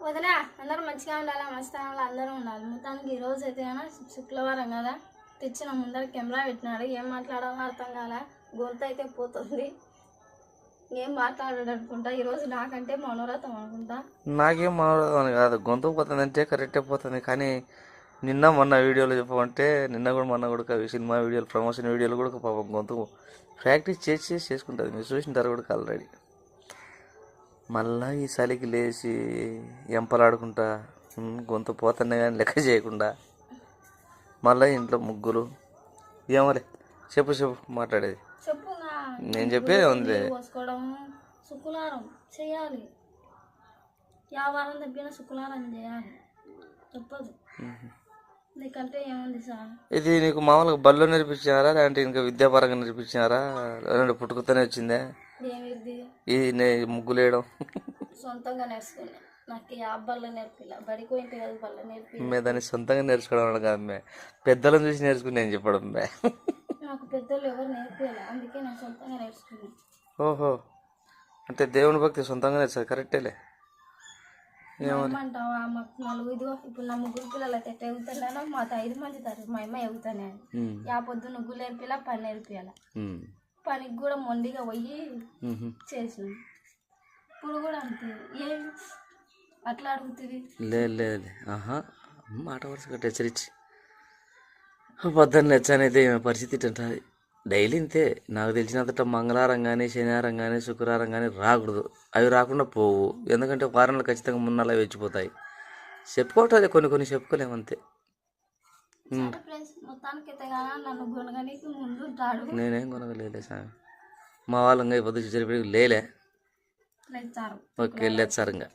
వదిలే అందరూ మంచిగా ఉండాలి, మంచితనంలో అందరూ ఉండాలి. మొత్తానికి ఈరోజు అయితే కానీ శుక్రవారం కదా, తెచ్చిన ముందర కెమెరా పెట్టినాడు. ఏం మాట్లాడాలో అర్థం కాలే, గొంతు అయితే పోతుంది. ఏం మాట్లాడాడు అనుకుంటా. ఈరోజు నాకంటే మనోరథం అనుకుంటా. నాకేం మనోరథం కాదు, గొంతు పోతుంది అంటే కరెక్టే పోతుంది. కానీ నిన్న మొన్న వీడియోలు చెప్పమంటే నిన్న కూడా మొన్న కూడా సినిమా వీడియోలు ప్రమోషన్ వీడియోలు కూడా పాపం గొంతు ప్రాక్టీస్ చేసుకుంటుంది. మీరు చూసింటారు కూడా ఆల్రెడీ. మళ్ళీ ఈ చలికి లేచి ఎంపలాడుకుంటా గొంతు పోతున్నా కానీ లెక్క చేయకుండా మళ్ళీ ఇంట్లో ముగ్గులు ఏమోలే. చెప్పు మాట్లాడేది చెప్పు. నేను చెప్పేది ఉంది. పోసుకోవడం శుక్రవారం చేయాలి, వ్యాపారం తప్పిన శుక్రవారం చేయాలి, తప్పదు. నీకంటే ఏముంది సార్? ఇది నీకు మామూలుగా బల్లో నేర్పించారా లేదంటే ఇంకా విద్యాపరంగా నేర్పించారా? పుట్టుకతోనే వచ్చిందే ఇది ముగ్గులు వేయడం? సొంతంగా నేర్చుకున్నా. నాకు ఆ బల్ల నేర్పిల్ల, బడికి పోయింటే కదా బల్ల నేర్పి. దాన్ని సొంతంగా నేర్చుకోవడం కాదు, పెద్దలను చూసి నేర్చుకుని చెప్పడం. నాకు పెద్దలు ఎవరు నేర్పియాలి, అందుకే నేను సొంతంగా నేర్చుకున్నాను. ఓహో, అంటే దేవుని భక్తి సొంతంగా నేర్చారు. కరెక్టేలే. ఏమంటావా? మాకు 4 ఇదిగో ఇప్పుడు నా 3 పిల్లలు అయితే ఎట్లా ఎగుతున్నానో మాకు 5 మంది తరగతి మా అమ్మ ఎగుతానే. పొద్దు నువ్వులు నేర్పియాల, పని నేర్పియాల. పనికి కూడా మొండిగా పోయి చేసినాం. ఇప్పుడు కూడా అంతే. ఏం అట్లా అడుగుతుంది? లేదు మాట వరుసగా హెచ్చరించి పొద్దున్న నచ్చనైతే పరిస్థితి ఉంటుంది. డైలీ ఇంతే. నాకు తెలిసినంత మంగళవారం కానీ శనివారం కానీ శుక్రవారం కానీ రాకూడదు. అవి రాకుండా పోవు. ఎందుకంటే వారంలో ఖచ్చితంగా మున్నాలు అవి వచ్చిపోతాయి. చెప్పుకోవట్లేదు, కొన్ని చెప్పుకోలేమంతే. నేనేం కొనగలేదే సార్. మా వాళ్ళు ఇంకా పొద్దు జరిపి లేలే. ఓకే, వెళ్ళేది సార్. ఇంకా